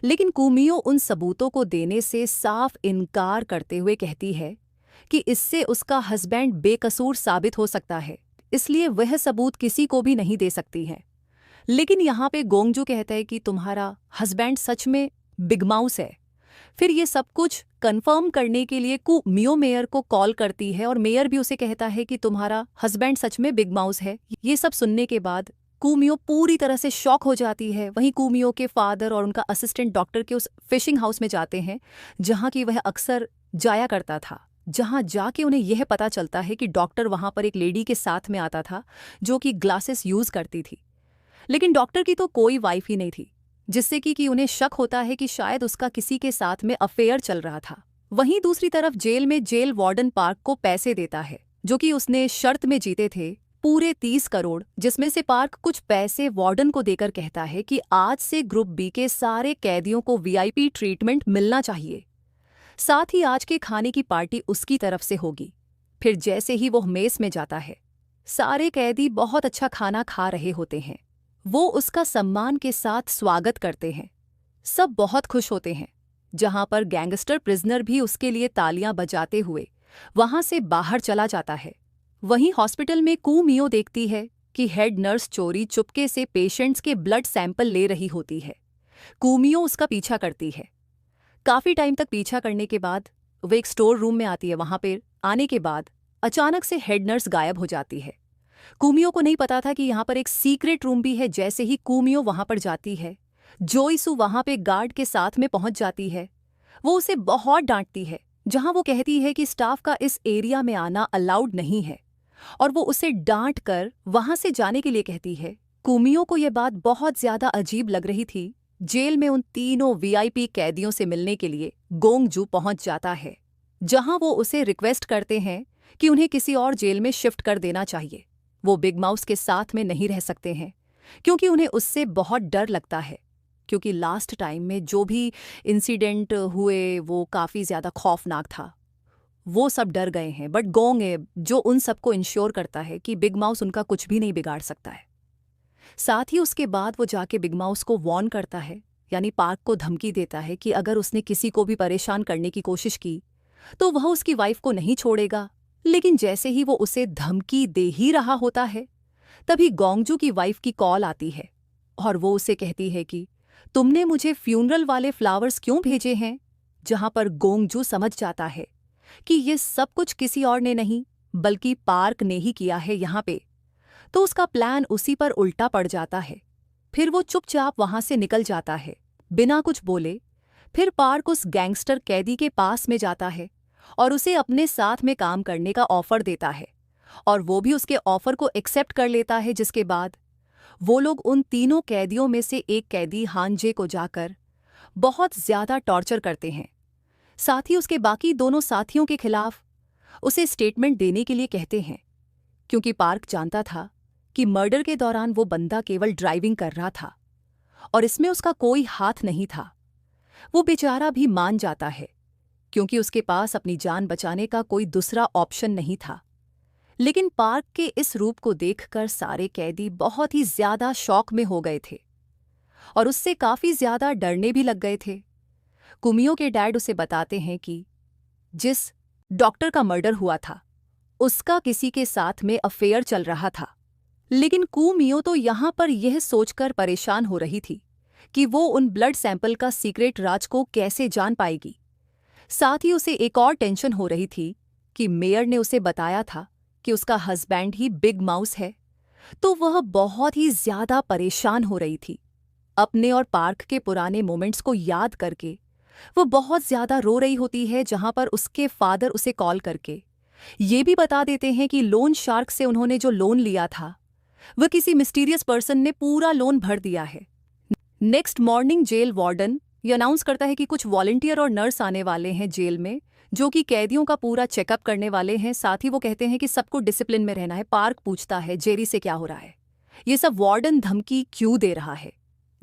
Speaker 1: लेकिन कुमियो उन सबूतों को देने से साफ इनकार करते हुए कहती है कि इससे उसका हस्बैंड बेकसूर साबित हो सकता है, इसलिए वह सबूत किसी को भी नहीं दे सकती है। लेकिन यहाँ पे गोंगजू कहता है कि तुम्हारा हस्बैंड सच में बिग माउस है। फिर ये सब कुछ कंफर्म करने के लिए कुमियो मेयर को कॉल करती है और मेयर भी उसे कहता है कि तुम्हारा हस्बैंड सच में बिग माउस है। ये सब सुनने के बाद कुमियो पूरी तरह से शॉक हो जाती है। वहीं कुमियो के फादर और उनका असिस्टेंट डॉक्टर के उस फिशिंग हाउस में जाते हैं जहां की वह अक्सर जाया करता था, जहां जाके उन्हें यह पता चलता है कि डॉक्टर वहां पर एक लेडी के साथ में आता था जो कि ग्लासेस यूज करती थी। लेकिन डॉक्टर की तो कोई वाइफ ही नहीं थी, जिससे कि उन्हें शक होता है कि शायद उसका किसी के साथ में अफेयर चल रहा था। वहीं दूसरी तरफ जेल में जेल वार्डन पार्क को पैसे देता है जो कि उसने शर्त में जीते थे, पूरे 30 करोड़, जिसमें से पार्क कुछ पैसे वार्डन को देकर कहता है कि आज से ग्रुप बी के सारे कैदियों को वीआईपी ट्रीटमेंट मिलना चाहिए। साथ ही आज के खाने की पार्टी उसकी तरफ से होगी। फिर जैसे ही वो मेस में जाता है, सारे कैदी बहुत अच्छा खाना खा रहे होते हैं। वो उसका सम्मान के साथ स्वागत करते हैं। सब बहुत खुश होते हैं, जहां पर गैंगस्टर प्रिजनर भी उसके लिए तालियां बजाते हुए वहां से बाहर चला जाता है। वहीं हॉस्पिटल में कुमियो देखती है कि हेड नर्स चोरी चुपके से पेशेंट्स के ब्लड सैंपल ले रही होती है। कुमियो उसका पीछा करती है। काफी टाइम तक पीछा करने के बाद वो एक स्टोर रूम में आती है। वहां पर आने के बाद अचानक से हेड नर्स गायब हो जाती है। कुमियो को नहीं पता था कि यहाँ पर एक सीक्रेट रूम भी है। जैसे ही कुमियो वहां पर जाती है, जोइसू वहां पे गार्ड के साथ में पहुंच जाती है। वो उसे बहुत डांटती है, जहां वो कहती है कि स्टाफ का इस एरिया में आना अलाउड नहीं है, और वो उसे डांट कर वहां से जाने के लिए कहती है। कुमियो को यह बात बहुत ज्यादा अजीब लग रही थी। जेल में उन तीनों वीआईपी कैदियों से मिलने के लिए गोंगजू पहुंच जाता है, जहां वो उसे रिक्वेस्ट करते हैं कि उन्हें किसी और जेल में शिफ्ट कर देना चाहिए। वो बिग माउस के साथ में नहीं रह सकते हैं क्योंकि उन्हें उससे बहुत डर लगता है, क्योंकि लास्ट टाइम में जो भी इंसिडेंट हुए वो काफ़ी ज़्यादा खौफनाक था। वो सब डर गए हैं, बट गोंग है जो उन सबको इंश्योर करता है कि बिग माउस उनका कुछ भी नहीं बिगाड़ सकता है। साथ ही उसके बाद वो जाके बिग माउस को वॉर्न करता है, यानी पार्क को धमकी देता है कि अगर उसने किसी को भी परेशान करने की कोशिश की तो वह उसकी वाइफ को नहीं छोड़ेगा। लेकिन जैसे ही वो उसे धमकी दे ही रहा होता है, तभी गोंगजू की वाइफ की कॉल आती है और वो उसे कहती है कि तुमने मुझे फ्यूनरल वाले फ्लावर्स क्यों भेजे हैं। जहां पर गोंगजू समझ जाता है कि ये सब कुछ किसी और ने नहीं बल्कि पार्क ने ही किया है यहाँ पे, तो उसका प्लान उसी पर उल्टा पड़ जाता है। फिर वो चुपचाप वहां से निकल जाता है बिना कुछ बोले। फिर पार्क उस गैंगस्टर कैदी के पास में जाता है और उसे अपने साथ में काम करने का ऑफर देता है, और वो भी उसके ऑफर को एक्सेप्ट कर लेता है। जिसके बाद वो लोग उन तीनों कैदियों में से एक कैदी हानजे को जाकर बहुत ज्यादा टॉर्चर करते हैं। साथ ही उसके बाकी दोनों साथियों के खिलाफ उसे स्टेटमेंट देने के लिए कहते हैं, क्योंकि पार्क जानता था कि मर्डर के दौरान वो बंदा केवल ड्राइविंग कर रहा था और इसमें उसका कोई हाथ नहीं था। वो बेचारा भी मान जाता है क्योंकि उसके पास अपनी जान बचाने का कोई दूसरा ऑप्शन नहीं था। लेकिन पार्क के इस रूप को देखकर सारे कैदी बहुत ही ज्यादा शॉक में हो गए थे और उससे काफी ज्यादा डरने भी लग गए थे। कुमियो के डैड उसे बताते हैं कि जिस डॉक्टर का मर्डर हुआ था उसका किसी के साथ में अफेयर चल रहा था। लेकिन कुमियो तो यहां पर यह सोचकर परेशान हो रही थी कि वो उन ब्लड सैंपल का सीक्रेट राज को कैसे जान पाएगी। साथ ही उसे एक और टेंशन हो रही थी कि मेयर ने उसे बताया था कि उसका हस्बैंड ही बिग माउस है, तो वह बहुत ही ज्यादा परेशान हो रही थी। अपने और पार्क के पुराने मोमेंट्स को याद करके वो बहुत ज्यादा रो रही होती है, जहां पर उसके फादर उसे कॉल करके ये भी बता देते हैं कि लोन शार्क से उन्होंने जो लोन लिया था वह किसी मिस्टीरियस पर्सन ने पूरा लोन भर दिया है। नेक्स्ट मॉर्निंग जेल वार्डन ये अनाउंस करता है कि कुछ वॉलंटियर और नर्स आने वाले हैं जेल में, जो कि कैदियों का पूरा चेकअप करने वाले हैं। साथ ही वो कहते हैं कि सबको डिसिप्लिन में रहना है। पार्क पूछता है जेरी से क्या हो रहा है, ये सब वार्डन धमकी क्यों दे रहा है।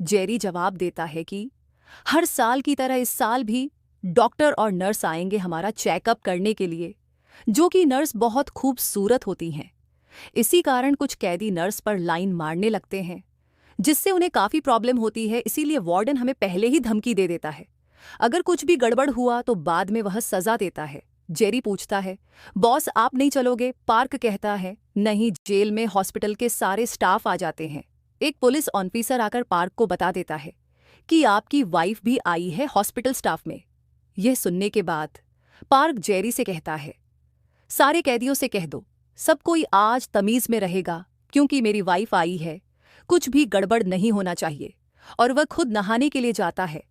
Speaker 1: जेरी जवाब देता है कि हर साल की तरह इस साल भी डॉक्टर और नर्स आएंगे हमारा चेकअप करने के लिए, जो कि नर्स बहुत खूबसूरत होती हैं। इसी कारण कुछ कैदी नर्स पर लाइन मारने लगते हैं, जिससे उन्हें काफी प्रॉब्लम होती है। इसीलिए वार्डन हमें पहले ही धमकी दे देता है, अगर कुछ भी गड़बड़ हुआ तो बाद में वह सजा देता है। जेरी पूछता है बॉस आप नहीं चलोगे। पार्क कहता है नहीं, जेल में हॉस्पिटल के सारे स्टाफ आ जाते हैं। एक पुलिस ऑफिसर आकर पार्क को बता देता है कि आपकी वाइफ भी आई है हॉस्पिटल स्टाफ में। यह सुनने के बाद पार्क जेरी से कहता है सारे कैदियों से कह दो सब कोई आज तमीज में रहेगा, क्योंकि मेरी वाइफ आई है। कुछ भी गड़बड़ नहीं होना चाहिए, और वह खुद नहाने के लिए जाता है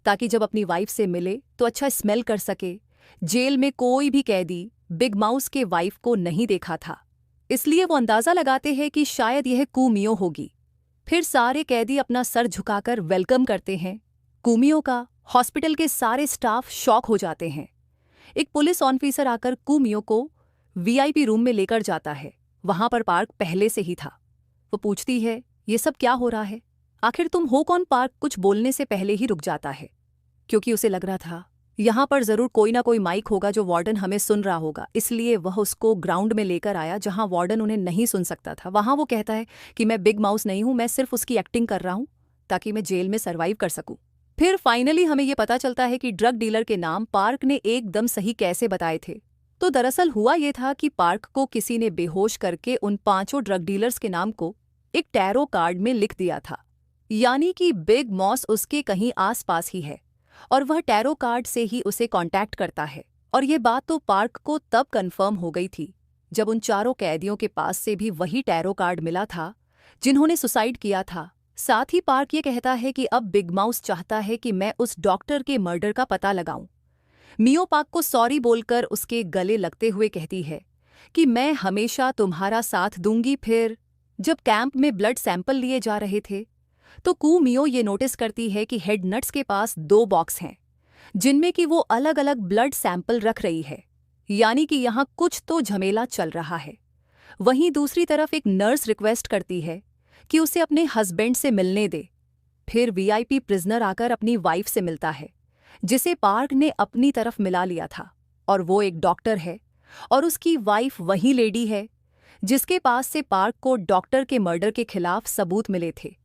Speaker 1: ताकि जब अपनी वाइफ से मिले तो अच्छा स्मेल कर सके। जेल में कोई भी कैदी बिग माउस के वाइफ को नहीं देखा था, इसलिए वो अंदाजा लगाते हैं कि शायद यह कुमियो होगी। फिर सारे कैदी अपना सर झुकाकर वेलकम करते हैं कुमियो का। हॉस्पिटल के सारे स्टाफ शॉक हो जाते हैं। एक पुलिस ऑफिसर आकर कुमियो को वीआईपी रूम में लेकर जाता है। वहां पर पार्क पहले से ही था। वो पूछती है, ये सब क्या हो रहा है? आखिर तुम हो कौन? पार्क कुछ बोलने से पहले ही रुक जाता है, क्योंकि उसे लग रहा था यहां पर जरूर कोई ना कोई माइक होगा जो वार्डन हमें सुन रहा होगा, इसलिए वह उसको ग्राउंड में लेकर आया जहां वार्डन उन्हें नहीं सुन सकता था। वहां वो कहता है कि मैं बिग माउस नहीं हूं, मैं सिर्फ उसकी एक्टिंग कर रहा हूं ताकि मैं जेल में सर्वाइव कर सकूं। फिर फाइनली हमें यह पता चलता है कि ड्रग डीलर के नाम पार्क ने एकदम सही कैसे बताए थे। तो दरअसल हुआ यह था कि पार्क को किसी ने बेहोश करके उन 5 ड्रग डीलर्स के नाम को एक टैरो कार्ड में लिख दिया था, यानी कि बिग मॉस उसके कहीं आसपास ही है और वह टैरो कार्ड से ही उसे कांटेक्ट करता है। और ये बात तो पार्क को तब कंफर्म हो गई थी जब उन 4 कैदियों के पास से भी वही टैरो कार्ड मिला था जिन्होंने सुसाइड किया था। साथ ही पार्क ये कहता है कि अब बिग माउस चाहता है कि मैं उस डॉक्टर के मर्डर का पता लगाऊं। मियो पार्क को सॉरी बोलकर उसके गले लगते हुए कहती है कि मैं हमेशा तुम्हारा साथ दूंगी। फिर जब कैंप में ब्लड सैंपल लिए जा रहे थे तो कुमियो ये नोटिस करती है कि हेड नट्स के पास 2 बॉक्स हैं जिनमें कि वो अलग अलग ब्लड सैंपल रख रही है, यानी कि यहाँ कुछ तो झमेला चल रहा है। वहीं दूसरी तरफ एक नर्स रिक्वेस्ट करती है कि उसे अपने हस्बैंड से मिलने दे। फिर वीआईपी प्रिजनर आकर अपनी वाइफ से मिलता है जिसे पार्क ने अपनी तरफ मिला लिया था, और वो एक डॉक्टर है और उसकी वाइफ वही लेडी है जिसके पास से पार्क को डॉक्टर के मर्डर के खिलाफ सबूत मिले थे।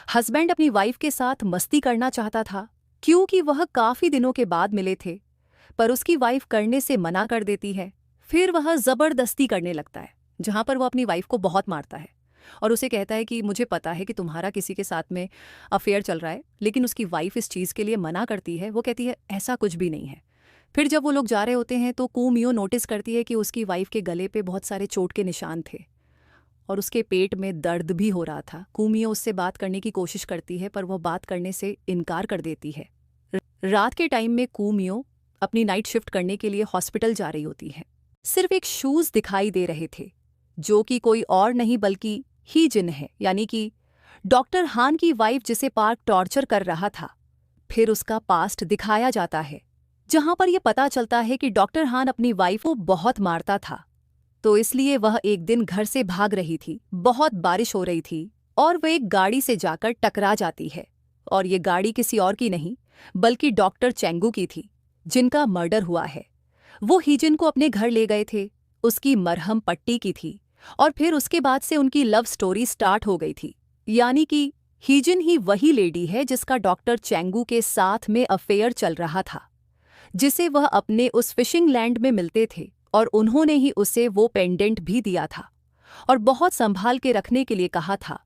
Speaker 1: हस्बैंड अपनी वाइफ के साथ मस्ती करना चाहता था क्योंकि वह काफी दिनों के बाद मिले थे, पर उसकी वाइफ करने से मना कर देती है। फिर वह जबरदस्ती करने लगता है जहां पर वह अपनी वाइफ को बहुत मारता है और उसे कहता है कि मुझे पता है कि तुम्हारा किसी के साथ में अफेयर चल रहा है, लेकिन उसकी वाइफ इस चीज़ के लिए मना करती है। वो कहती है ऐसा कुछ भी नहीं है। फिर जब वो लोग जा रहे होते हैं तो कुमियो नोटिस करती है कि उसकी वाइफ के गले पे बहुत सारे चोट के निशान थे और उसके पेट में दर्द भी हो रहा था। कुमियो उससे बात करने की कोशिश करती है पर वह बात करने से इनकार कर देती है। रात के टाइम में कुमियो अपनी नाइट शिफ्ट करने के लिए हॉस्पिटल जा रही होती है। सिर्फ एक शूज दिखाई दे रहे थे जो कि कोई और नहीं बल्कि हीजिन है, यानी कि डॉक्टर हान की वाइफ जिसे पार्क टॉर्चर कर रहा था। फिर उसका पास्ट दिखाया जाता है जहां पर यह पता चलता है कि डॉक्टर हान अपनी वाइफ को बहुत मारता था, तो इसलिए वह एक दिन घर से भाग रही थी। बहुत बारिश हो रही थी और वह एक गाड़ी से जाकर टकरा जाती है, और ये गाड़ी किसी और की नहीं बल्कि डॉक्टर चेंगू की थी जिनका मर्डर हुआ है। वो हीजिन को अपने घर ले गए थे, उसकी मरहम पट्टी की थी, और फिर उसके बाद से उनकी लव स्टोरी स्टार्ट हो गई थी। यानी कि हीजिन ही वही लेडी है जिसका डॉक्टर चेंगू के साथ में अफेयर चल रहा था, जिसे वह अपने उस फिशिंग लैंड में मिलते थे, और उन्होंने ही उसे वो पेंडेंट भी दिया था और बहुत संभाल के रखने के लिए कहा था।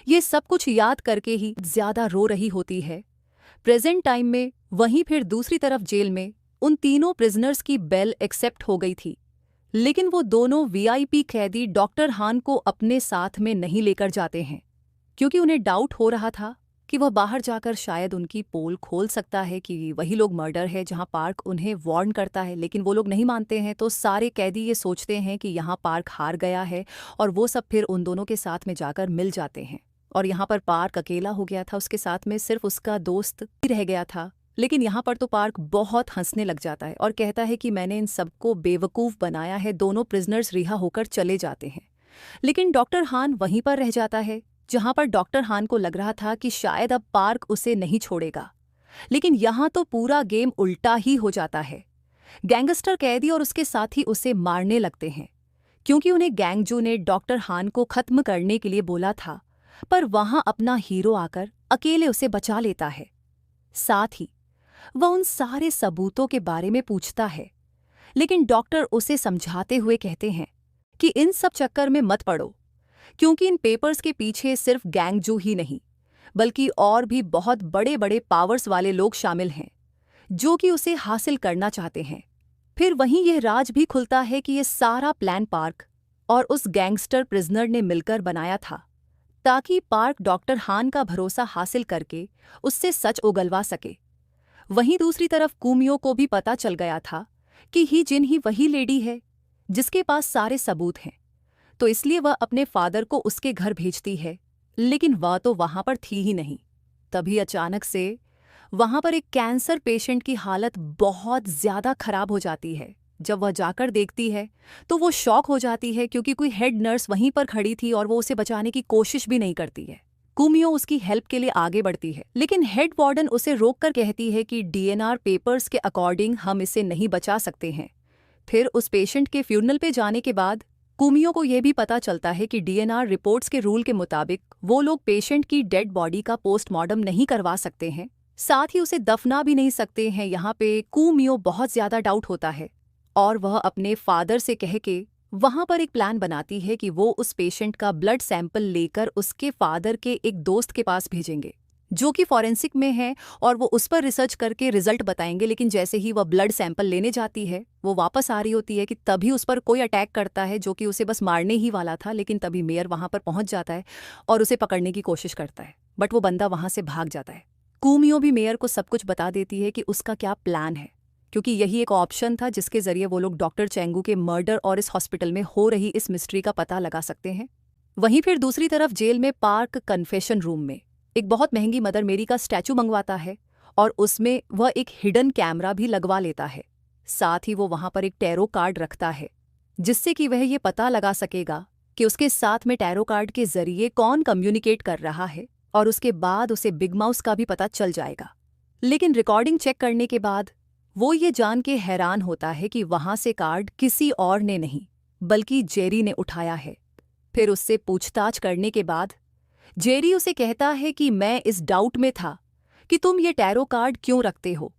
Speaker 1: ये सब कुछ याद करके ही ज्यादा रो रही होती है प्रेजेंट टाइम में। वहीं फिर दूसरी तरफ जेल में उन तीनों प्रिजनर्स की बेल एक्सेप्ट हो गई थी, लेकिन वो दोनों वीआईपी कैदी डॉक्टर हान को अपने साथ में नहीं लेकर जाते हैं क्योंकि उन्हें डाउट हो रहा था कि वह बाहर जाकर शायद उनकी पोल खोल सकता है कि वही लोग मर्डर है जहां पार्क उन्हें वार्न करता है, लेकिन वो लोग नहीं मानते हैं। तो सारे कैदी ये सोचते हैं कि यहाँ पार्क हार गया है और वो सब फिर उन दोनों के साथ में जाकर मिल जाते हैं, और यहाँ पर पार्क अकेला हो गया था, उसके साथ में सिर्फ उसका दोस्त ही रह गया था। लेकिन यहाँ पर तो पार्क बहुत हंसने लग जाता है और कहता है कि मैंने इन सबको बेवकूफ़ बनाया है। दोनों प्रिजनर्स रिहा होकर चले जाते हैं, लेकिन डॉक्टर हान वहीं पर रह जाता है जहां पर डॉक्टर हान को लग रहा था कि शायद अब पार्क उसे नहीं छोड़ेगा। लेकिन यहाँ तो पूरा गेम उल्टा ही हो जाता है। गैंगस्टर कैदी और उसके साथी उसे मारने लगते हैं क्योंकि उन्हें गैंगजू ने डॉक्टर हान को खत्म करने के लिए बोला था, पर वहां अपना हीरो आकर अकेले उसे बचा लेता है। साथ ही वह उन सारे सबूतों के बारे में पूछता है, लेकिन डॉक्टर उसे समझाते हुए कहते हैं कि इन सब चक्कर में मत पड़ो, क्योंकि इन पेपर्स के पीछे सिर्फ गैंगजू ही नहीं बल्कि और भी बहुत बड़े बड़े पावर्स वाले लोग शामिल हैं जो कि उसे हासिल करना चाहते हैं। फिर वहीं यह राज भी खुलता है कि यह सारा प्लान पार्क और उस गैंगस्टर प्रिजनर ने मिलकर बनाया था ताकि पार्क डॉक्टर हान का भरोसा हासिल करके उससे सच उगलवा सके। वहीं दूसरी तरफ कुमियो को भी पता चल गया था कि ही जिन ही वही लेडी है जिसके पास सारे सबूत हैं, तो इसलिए वह अपने फादर को उसके घर भेजती है, लेकिन वह तो वहां पर थी ही नहीं। तभी अचानक से वहां पर एक कैंसर पेशेंट की हालत बहुत ज्यादा खराब हो जाती है। जब वह जाकर देखती है तो वो शॉक हो जाती है, क्योंकि कोई हेड नर्स वहीं पर खड़ी थी और वो उसे बचाने की कोशिश भी नहीं करती है। कुमियो उसकी हेल्प के लिए आगे बढ़ती है, लेकिन हेड वार्डन उसे रोककर कहती है कि डीएनआर पेपर्स के अकॉर्डिंग हम इसे नहीं बचा सकते हैं। फिर उस पेशेंट के फ्यूनरल पे जाने के बाद कुमियो को यह भी पता चलता है कि डीएनआर रिपोर्ट्स के रूल के मुताबिक वो लोग पेशेंट की डेड बॉडी का पोस्टमार्टम नहीं करवा सकते हैं, साथ ही उसे दफना भी नहीं सकते हैं। यहाँ पे कुमियो बहुत ज्यादा डाउट होता है और वह अपने फादर से कह के वहां पर एक प्लान बनाती है कि वो उस पेशेंट का ब्लड सैंपल लेकर उसके फादर के एक दोस्त के पास भेजेंगे जो कि फॉरेंसिक में है, और वो उस पर रिसर्च करके रिजल्ट बताएंगे। लेकिन जैसे ही वह ब्लड सैंपल लेने जाती है, वो वापस आ रही होती है कि तभी उस पर कोई अटैक करता है जो कि उसे बस मारने ही वाला था। लेकिन तभी मेयर वहां पर पहुंच जाता है और उसे पकड़ने की कोशिश करता है, बट वो बंदा वहां से भाग जाता है। कुमियो भी मेयर को सब कुछ बता देती है कि उसका क्या प्लान है, क्योंकि यही एक ऑप्शन था जिसके जरिए वो लोग डॉक्टर चेंगू के मर्डर और इस हॉस्पिटल में हो रही इस मिस्ट्री का पता लगा सकते हैं। वहीं फिर दूसरी तरफ जेल में पार्क कन्फेशन रूम में एक बहुत महंगी मदर मेरी का स्टैचू मंगवाता है और उसमें वह एक हिडन कैमरा भी लगवा लेता है। साथ ही वो वहां पर एक टैरो कार्ड रखता है जिससे कि वह ये पता लगा सकेगा कि उसके साथ में टैरो कार्ड के जरिए कौन कम्युनिकेट कर रहा है, और उसके बाद उसे बिग माउस का भी पता चल जाएगा। लेकिन रिकॉर्डिंग चेक करने के बाद वो ये जान के हैरान होता है कि वहां से कार्ड किसी और ने नहीं बल्कि जेरी ने उठाया है। फिर उससे पूछताछ करने के बाद जेरी उसे कहता है कि मैं इस डाउट में था कि तुम ये टैरो कार्ड क्यों रखते हो,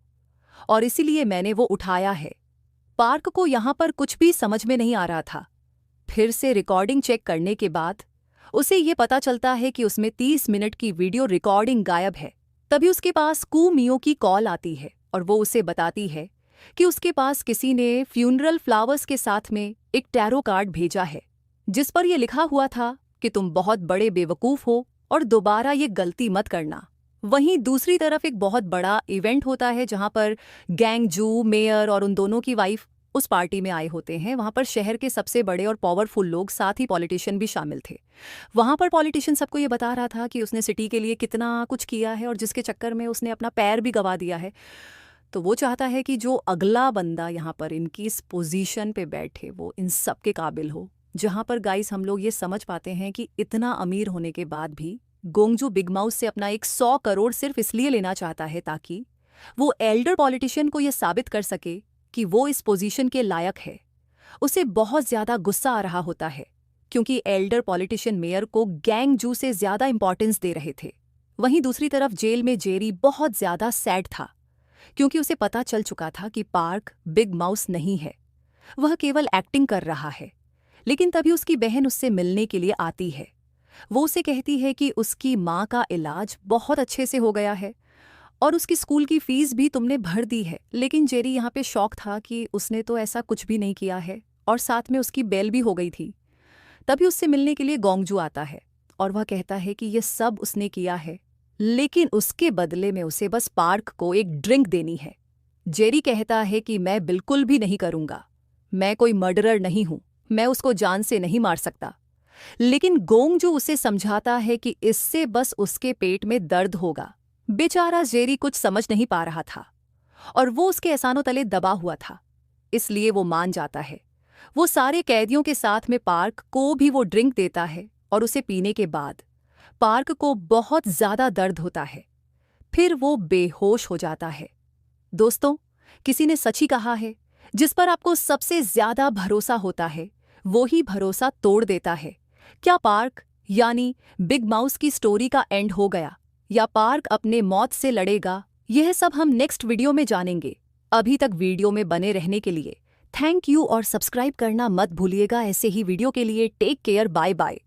Speaker 1: और इसीलिए मैंने वो उठाया है। पार्क को यहां पर कुछ भी समझ में नहीं आ रहा था। फिर से रिकॉर्डिंग चेक करने के बाद उसे ये पता चलता है कि उसमें 30 मिनट की वीडियो रिकॉर्डिंग गायब है। तभी उसके पास कुमियो की कॉल आती है और वो उसे बताती है कि उसके पास किसी ने फ्यूनरल फ्लावर्स के साथ में एक टैरो कार्ड भेजा है जिस पर यह लिखा हुआ था कि तुम बहुत बड़े बेवकूफ हो और दोबारा ये गलती मत करना। वहीं दूसरी तरफ एक बहुत बड़ा इवेंट होता है जहां पर गैंग जू, मेयर और उन दोनों की वाइफ उस पार्टी में आए होते हैं। वहां पर शहर के सबसे बड़े और पावरफुल लोग, साथ ही पॉलिटिशियन भी शामिल थे। वहां पर पॉलिटिशियन सबको ये बता रहा था कि उसने सिटी के लिए कितना कुछ किया है और जिसके चक्कर में उसने अपना पैर भी गंवा दिया है। तो वो चाहता है कि जो अगला बंदा यहाँ पर इनकी इस पोजीशन पे बैठे वो इन सब के काबिल हो। जहाँ पर गाइस हम लोग ये समझ पाते हैं कि इतना अमीर होने के बाद भी गोंगजू बिग माउस से अपना 100 करोड़ सिर्फ इसलिए लेना चाहता है ताकि वो एल्डर पॉलिटिशियन को ये साबित कर सके कि वो इस पोजीशन के लायक है। उसे बहुत ज्यादा गुस्सा आ रहा होता है क्योंकि एल्डर पॉलिटिशियन मेयर को गैंग जू से ज्यादा इंपॉर्टेंस दे रहे थे। वहीं दूसरी तरफ जेल में जेरी बहुत ज्यादा सैड था क्योंकि उसे पता चल चुका था कि पार्क बिग माउस नहीं है, वह केवल एक्टिंग कर रहा है। लेकिन तभी उसकी बहन उससे मिलने के लिए आती है। वो उसे कहती है कि उसकी माँ का इलाज बहुत अच्छे से हो गया है और उसकी स्कूल की फीस भी तुमने भर दी है। लेकिन जेरी यहाँ पे शॉक था कि उसने तो ऐसा कुछ भी नहीं किया है और साथ में उसकी बेल भी हो गई थी। तभी उससे मिलने के लिए गोंगजू आता है और वह कहता है कि ये सब उसने किया है, लेकिन उसके बदले में उसे बस पार्क को एक ड्रिंक देनी है। जेरी कहता है कि मैं बिल्कुल भी नहीं करूंगा, मैं कोई मर्डरर नहीं हूं, मैं उसको जान से नहीं मार सकता। लेकिन गोंगजू उसे समझाता है कि इससे बस उसके पेट में दर्द होगा। बेचारा जेरी कुछ समझ नहीं पा रहा था और वो उसके एहसानों तले दबा हुआ था, इसलिए वो मान जाता है। वो सारे कैदियों के साथ में पार्क को भी वो ड्रिंक देता है और उसे पीने के बाद पार्क को बहुत ज्यादा दर्द होता है, फिर वो बेहोश हो जाता है। दोस्तों, किसी ने सच ही कहा है, जिस पर आपको सबसे ज्यादा भरोसा होता है वो ही भरोसा तोड़ देता है। क्या पार्क यानी बिग माउस की स्टोरी का एंड हो गया या पार्क अपने मौत से लड़ेगा? यह सब हम नेक्स्ट वीडियो में जानेंगे। अभी तक वीडियो में बने रहने के लिए थैंक यू और सब्सक्राइब करना मत भूलिएगा। ऐसे ही वीडियो के लिए टेक केयर, बाय बाय।